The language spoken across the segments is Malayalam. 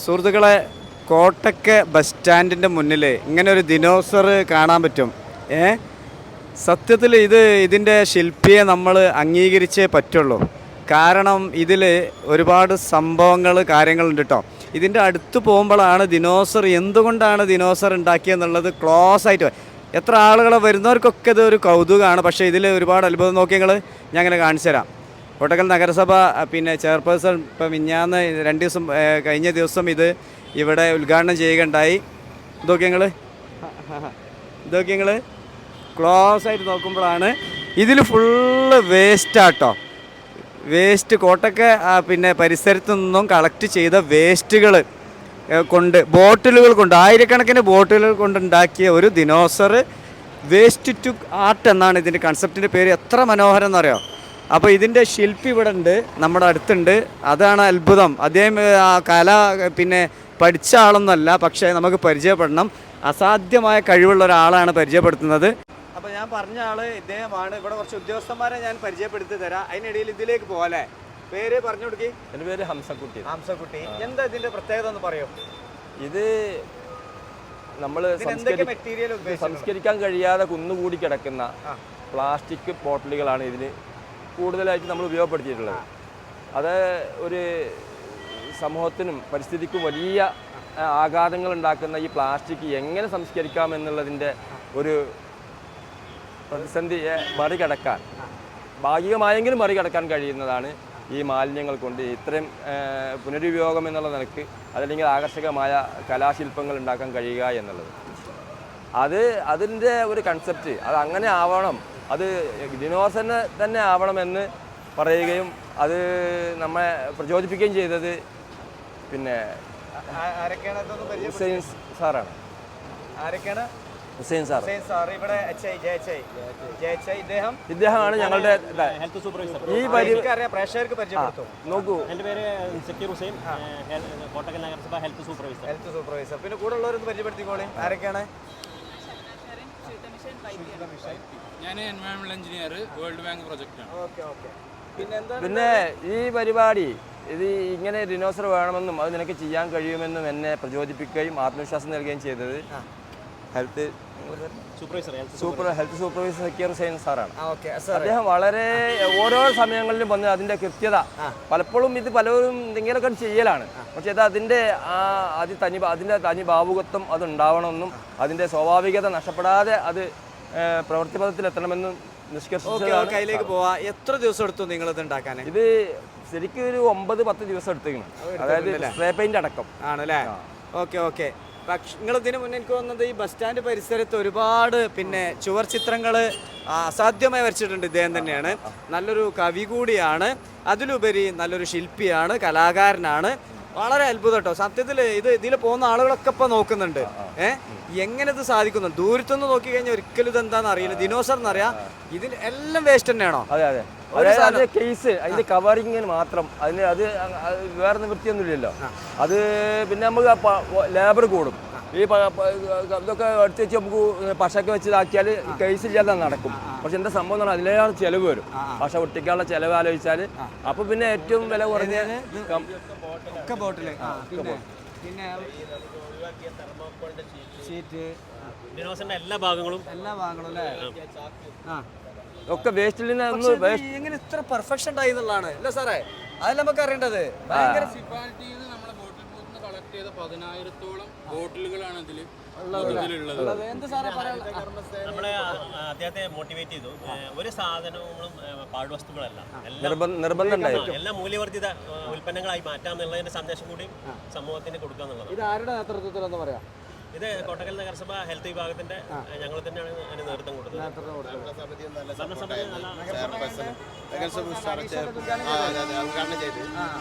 സുഹൃത്തുക്കളെ, കോട്ടയ്ക്ക് ബസ് സ്റ്റാൻഡിൻ്റെ മുന്നിൽ ഇങ്ങനെ ഒരു ദിനോസർ കാണാൻ പറ്റും. സത്യത്തിൽ ഇതിൻ്റെ ശില്പിയെ നമ്മൾ അംഗീകരിച്ചേ പറ്റുള്ളൂ. കാരണം ഇതിൽ ഒരുപാട് സംഭവങ്ങൾ കാര്യങ്ങളുണ്ട് കേട്ടോ. ഇതിൻ്റെ അടുത്ത് പോകുമ്പോഴാണ് എന്തുകൊണ്ടാണ് ദിനോസർ ഉണ്ടാക്കിയെന്നുള്ളത് ക്ലോസ് ആയിട്ട് എത്ര ആളുകളെ വരുന്നവർക്കൊക്കെ ഇത് ഒരു കൗതുകമാണ്. പക്ഷേ ഇതിൽ ഒരുപാട് അത്ഭുതം നോക്കിയങ്ങൾ ഞാൻ അങ്ങനെ കാണിച്ചു തരാം. കോട്ടക്കൽ നഗരസഭ ചെയർപേഴ്സൺ ഇപ്പം മിഞ്ഞാന്ന് കഴിഞ്ഞ ദിവസം ഇത് ഇവിടെ ഉദ്ഘാടനം ചെയ്യുകയുണ്ടായി. ഇതൊക്കെ ഞങ്ങൾ ക്ലോസ് ആയിട്ട് നോക്കുമ്പോഴാണ് ഇതിൽ ഫുള്ള് വേസ്റ്റാട്ടോ. വേസ്റ്റ് കോട്ടക്ക പരിസരത്തു നിന്നും കളക്ട് ചെയ്ത വേസ്റ്റുകൾ ബോട്ടിലുകൾ കൊണ്ട് ആയിരക്കണക്കിന് ബോട്ടിലുകൾ കൊണ്ടുണ്ടാക്കിയ ഒരു ദിനോസർ. വേസ്റ്റ് ടു ആർട്ട് എന്നാണ് ഇതിൻ്റെ കൺസെപ്റ്റിൻ്റെ പേര്. എത്ര മനോഹരം എന്നറിയാം. അപ്പോൾ ഇതിൻ്റെ ശില്പി ഇവിടെ ഉണ്ട്, നമ്മുടെ അടുത്തുണ്ട്. അതാണ് അത്ഭുതം. അദ്ദേഹം കല പഠിച്ച ആളൊന്നുമല്ല, പക്ഷേ നമുക്ക് പരിചയപ്പെടണം. അസാധ്യമായ കഴിവുള്ള ഒരാളാണ് പരിചയപ്പെടുത്തുന്നത്. അപ്പോൾ ഞാൻ പറഞ്ഞ ആൾ ഇദ്ദേഹമാണ്. ഇവിടെ കുറച്ച് ഉദ്യോഗസ്ഥന്മാരെ ഞാൻ പരിചയപ്പെടുത്തി തരാം. അതിനിടയിൽ ഇതിലേക്ക് പോകാല്ലേ. പേര് പറഞ്ഞു കൊടുക്കി. എൻ്റെ പേര് ഹംസക്കുട്ടി. എന്താ ഇതിൻ്റെ പ്രത്യേകത എന്ന് പറയും? ഇത് നമ്മൾ സംസ്കരിക്കാൻ കഴിയാതെ കുന്നുകൂടി കിടക്കുന്ന പ്ലാസ്റ്റിക് ബോട്ടിലുകളാണ് ഇതിന് കൂടുതലായിട്ട് നമ്മൾ ഉപയോഗപ്പെടുത്തിയിട്ടുള്ളത്. അത് ഒരു സമൂഹത്തിനും പരിസ്ഥിതിക്കും വലിയ ആഘാതങ്ങൾ ഉണ്ടാക്കുന്ന ഈ പ്ലാസ്റ്റിക് എങ്ങനെ സംസ്കരിക്കാമെന്നുള്ളതിൻ്റെ ഒരു പ്രതിസന്ധിയെ മറികടക്കാൻ, ഭാഗികമായെങ്കിലും മറികടക്കാൻ കഴിയുന്നതാണ് ഈ മാലിന്യങ്ങൾ കൊണ്ട് ഇത്രയും പുനരുപയോഗം എന്നുള്ള നിലക്ക് അതല്ലെങ്കിൽ ആകർഷകമായ കലാശില്പങ്ങൾ ഉണ്ടാക്കാൻ കഴിയുക എന്നുള്ളത്. അതിൻ്റെ ഒരു കൺസെപ്റ്റ് അത് അങ്ങനെ ആവണം, അത് ദിനോസറിന് തന്നെ ആവണമെന്ന് പറയുകയും അത് നമ്മെ പ്രചോദിപ്പിക്കുകയും ചെയ്തത് ഹുസൈൻ സാറാണ്. ഹുസൈൻ സാർ ഇദ്ദേഹമാണ് ഞങ്ങളുടെ ഈ പ്രേക്ഷകർക്ക് പരിചയപ്പെടുത്തും. നോക്കൂ, എൻ്റെ പേര് സക്കീർ ഹുസൈൻ, കോട്ടക്കൽ നഗരസഭ ഹെൽത്ത് സൂപ്പർവൈസർ. പിന്നെ കൂടെ ഉള്ളവരൊന്ന് പരിചയപ്പെടുത്തിക്കോളെ. ആരൊക്കെയാണ്? ഞാൻ എൻവയോൺമെന്റൽ എഞ്ചിനീയർ, വേൾഡ് ബാങ്ക് പ്രൊജക്റ്റാണ്. പിന്നെ ഈ പരിപാടി ഇങ്ങനെ ദിനോസർ വേണമെന്നും അത് നിനക്ക് ചെയ്യാൻ കഴിയുമെന്നും എന്നെ പ്രചോദിപ്പിക്കുകയും ആത്മവിശ്വാസം നൽകുകയും ചെയ്തത് ഹെൽത്ത് സൂപ്പർവൈസർ സക്കീർ ഹുസൈൻ സാറാണ്. അദ്ദേഹം വളരെ ഓരോ സമയങ്ങളിലും വന്ന് അതിൻ്റെ കൃത്യത പലപ്പോഴും പലരും എന്തെങ്കിലുമൊക്കെ ചെയ്യലാണ്. പക്ഷെ അതിൻ്റെ തനി ഭാവുകത്വം അത് ഉണ്ടാവണമെന്നും അതിൻ്റെ സ്വാഭാവികത നഷ്ടപ്പെടാതെ അത് പ്രവൃത്തിപഥത്തിലെത്തണമെന്നും നിഷ്കർഷിച്ചതാണ്. കയ്യിലേക്ക് പോവാ. എത്ര ദിവസം എടുത്തു നിങ്ങൾ ഇത് ഉണ്ടാക്കാൻ? ഇത് ശരിക്കും ഒരു 9-10 ദിവസം എടുത്തിരിക്കണം, അതായത് സ്പ്രേ പെയിന്റ് അടക്കം ആണല്ലേ. ഓക്കെ. പക്ഷെ നിങ്ങളിതിന് മുന്നേ എനിക്ക് തോന്നുന്നത് ഈ ബസ് സ്റ്റാൻഡ് പരിസരത്ത് ഒരുപാട് ചുവർ ചിത്രങ്ങൾ അസാധ്യമായി വരച്ചിട്ടുണ്ട്. ഇദ്ദേഹം തന്നെയാണ്. നല്ലൊരു കവി കൂടിയാണ്, അതിലുപരി നല്ലൊരു ശില്പിയാണ്, കലാകാരനാണ്. വളരെ അത്ഭുതം കേട്ടോ. സത്യത്തിൽ ഇതിൽ പോകുന്ന ആളുകളൊക്കെ ഇപ്പം നോക്കുന്നുണ്ട്. എങ്ങനെ ഇത് സാധിക്കുന്നു? ദൂരത്തുനിന്ന് നോക്കി കഴിഞ്ഞാൽ ഒരിക്കലും ഇതെന്താണെന്ന് അറിയില്ല. ദിനോസർ എന്നറിയാം. ഇതിന് എല്ലാം വേസ്റ്റ് തന്നെയാണോ? അതെ. കേസ് അതിന്റെ കവറിങ്ങിന് മാത്രം അത് വേറെ നിവൃത്തിയൊന്നുമില്ലല്ലോ. അത് പിന്നെ നമുക്ക് ലേബർ കൂടും. ഈ ഇതൊക്കെ എടുത്ത് വെച്ച് നമുക്ക് പശയൊക്കെ വെച്ച് ഇതാക്കിയാൽ കേസ് ഇല്ലാതെ നടക്കും. പക്ഷെ എന്താ സംഭവം എന്ന് പറഞ്ഞാൽ അതിലേറെ ചിലവ് വരും. പശ ഒട്ടിക്കാനുള്ള ചിലവ് ആലോചിച്ചാൽ അപ്പൊ പിന്നെ ഏറ്റവും വില കുറഞ്ഞ എല്ലാ ഭാഗങ്ങളും ഒക്കെ വേസ്റ്റിൽ നിന്ന് എങ്ങനെ ഇത്ര പെർഫെക്ഷൻ ആയി എന്നുള്ളതാണ് അല്ലേ സാറേ? അതല്ല നമുക്ക് അറിയേണ്ടത്. മുനിസിപ്പാലിറ്റിയിൽ നിന്ന് നമ്മളെ ബോട്ടിൽ ബൂത്ത് കളക്ട് ചെയ്ത 10,000-ഓളം ബോട്ടിലുകളാണ് ഇതിൽ ഉള്ളത്. നമ്മളെ അദ്ദേഹത്തെ മോട്ടിവേറ്റ് ചെയ്തു. ഒരു സാധനങ്ങളും പാഴ്വസ്തുക്കളല്ല, എല്ലാം മൂല്യവർദ്ധിത ഉൽപ്പന്നങ്ങളായി മാറ്റാമെന്നുള്ളതിന്റെ സന്ദേശം കൂടി സമൂഹത്തിന് കൊടുക്കാന്നുള്ളത്. ഇത് ആരുടെ നേതൃത്വത്തിലെന്ന് പറയാം? ഇത് കോട്ടക്കൽ നഗരസഭ ഹെൽത്ത് വിഭാഗത്തിന്റെ ഞങ്ങൾ തന്നെയാണ് അതിന് നേതൃത്വം കൊടുത്തത്. ഉദ്ഘാടനം ചെയ്ത്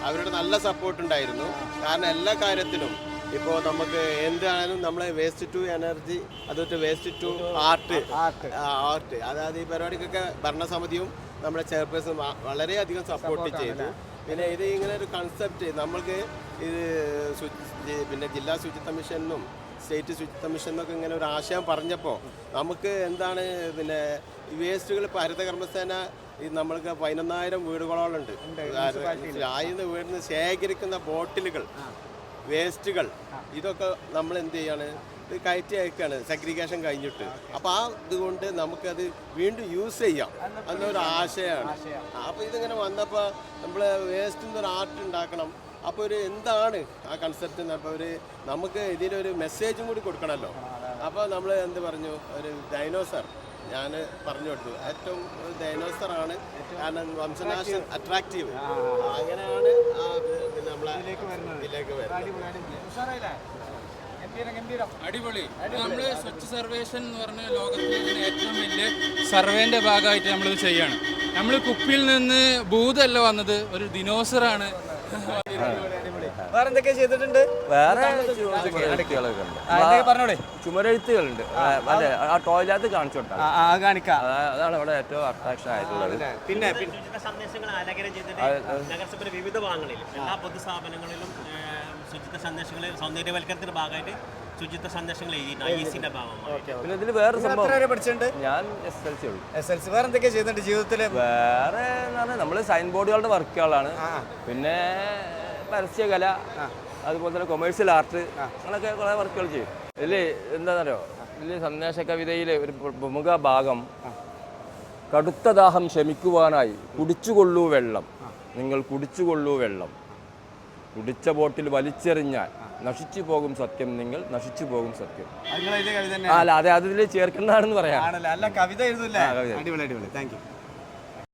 അവരുടെ നല്ല സപ്പോർട്ട് ഉണ്ടായിരുന്നു. കാരണം എല്ലാ കാര്യത്തിലും ഇപ്പോൾ നമുക്ക് എന്തായാലും നമ്മൾ വേസ്റ്റ് ടു എനർജി, അതൊട്ട് വേസ്റ്റ് ടു ആർട്ട്, അതായത് ഈ പരിപാടിക്കൊക്കെ ഭരണസമിതിയും നമ്മുടെ ചെയർപേഴ്സൺ വളരെയധികം സപ്പോർട്ട് ചെയ്തു. പിന്നെ ഇത് ഇങ്ങനെ ഒരു കൺസെപ്റ്റ് നമ്മൾക്ക് പിന്നെ ജില്ലാ ശുചിത്വ മിഷനും സ്റ്റേറ്റ് ശുചിത്വ മിഷൻ എന്നൊക്കെ ഇങ്ങനെ ഒരു ആശയം പറഞ്ഞപ്പോൾ നമുക്ക് എന്താണ് ഈ വേസ്റ്റുകൾ ഇപ്പോൾ ഹരിതകർമ്മസേന നമ്മൾക്ക് 11,000 വീടുകളോളം ഉണ്ട്. 1000 വീടിന് ശേഖരിക്കുന്ന ബോട്ടിലുകൾ വേസ്റ്റുകൾ ഇതൊക്കെ നമ്മൾ എന്ത് ചെയ്യാണ്, ഇത് കയറ്റി അയക്കുകയാണ് സെഗ്രിഗേഷൻ കഴിഞ്ഞിട്ട്. അപ്പോൾ ആ ഇതുകൊണ്ട് നമുക്കത് വീണ്ടും യൂസ് ചെയ്യാം എന്നൊരു ആശയമാണ്. അപ്പോൾ ഇതിങ്ങനെ വന്നപ്പോൾ നമ്മൾ വേസ്റ്റിൽ നിന്നൊരു ആർട്ട് ഉണ്ടാക്കണം. അപ്പോൾ ഒരു എന്താണ് ആ കൺസെപ്റ്റ് എന്ന് അപ്പോൾ നമുക്ക് ഇതിലൊരു മെസ്സേജും കൂടി കൊടുക്കണമല്ലോ. അപ്പോൾ നമ്മൾ എന്ത് പറഞ്ഞു, ഒരു ഡൈനോസർ ഞാൻ പറഞ്ഞു കൊടുത്തു. ഏറ്റവും ഡൈനോസറാണ്, കാരണം വംശനാശം അട്രാക്റ്റീവ്. അങ്ങനെയാണ് നമ്മളെ ഇതിലേക്ക് വരുന്നത്. അടിപൊളി. നമ്മൾ സ്വച്ഛ് സർവേഷൻ എന്ന് പറഞ്ഞ ലോകത്തിലെ തന്നെ ഏറ്റവും വലിയ സർവേന്റെ ഭാഗമായിട്ട് നമ്മളിത് ചെയ്യാണ്. നമ്മൾ കുപ്പിയിൽ നിന്ന് ഭൂതല്ല വന്നത്, ഒരു ദിനോസറാണ്. വേറെ എന്തൊക്കെയാ ചെയ്തിട്ടുണ്ട്? വേറെ ചുമരെഴുത്തുകളൊക്കെ ഉണ്ട്, പറഞ്ഞോളെ. ചുമരെഴുത്തുകളുണ്ട്. അതെ, ആ ടോയ്ലറ്റ് കാണിച്ചു കൊടുത്താൽ കാണിക്കാം. അതാണ് ഇവിടെ ഏറ്റവും അട്രാക്ഷൻ ആയിട്ടുള്ളത്. പിന്നെ ശുചിത്വ സന്ദേശങ്ങൾ ആലേഖനം ചെയ്തിട്ട് നഗരസഭയുടെ വിവിധ ഭാഗങ്ങളിലും എല്ലാ പൊതുസ്ഥാപനങ്ങളിലും ശുചിത്വ സന്ദേശങ്ങൾ സൗന്ദര്യവൽക്കരണത്തിന്റെ ഭാഗമായിട്ട് ശുചിത്വ സന്ദേശങ്ങൾ എഴുതിയിട്ടുണ്ട് IEC-ന്റെ ഭാഗമാണ്. പിന്നെ ഇതിൽ വേറെ സംഭവം, വരെ പഠിച്ചിട്ടുണ്ട്? ഞാൻ SLC ഉള്ളൂ. SLC. വേറെ എന്തൊക്കെയാ ചെയ്തിട്ടുണ്ട് ജീവിതത്തിൽ? വേറെ എന്ന് പറഞ്ഞാൽ നമ്മൾ സൈൻ ബോർഡുകളുടെ വർക്കുകളാണ്, പിന്നെ പരസ്യകല, അതുപോലെ തന്നെ കൊമേഴ്സ്യൽ ആർട്ട്, അങ്ങനെയൊക്കെ കുറേ വർക്കുകൾ ചെയ്യും. ഇതിൽ എന്താണെന്നറിയോ, ഇതിൽ സന്ദേശ കവിതയിലെ ഒരു പ്രമുഖ ഭാഗം, കടുത്ത ദാഹം ശമിക്കുവാനായി കുടിച്ചുകൊള്ളൂ വെള്ളം, നിങ്ങൾ കുടിച്ചുകൊള്ളൂ വെള്ളം, കുടിച്ച ബോട്ടിൽ വലിച്ചെറിഞ്ഞാൽ നശിച്ചു പോകും സത്യം, നിങ്ങൾ നശിച്ചു പോകും സത്യം. കവിത അല്ല, അതെ, അതിൽ ചേർക്കുന്നതാണെന്ന് പറയാം. അല്ല, കവിത എഴുതൂല്ലേ? അടിപൊളി, താങ്ക് യു.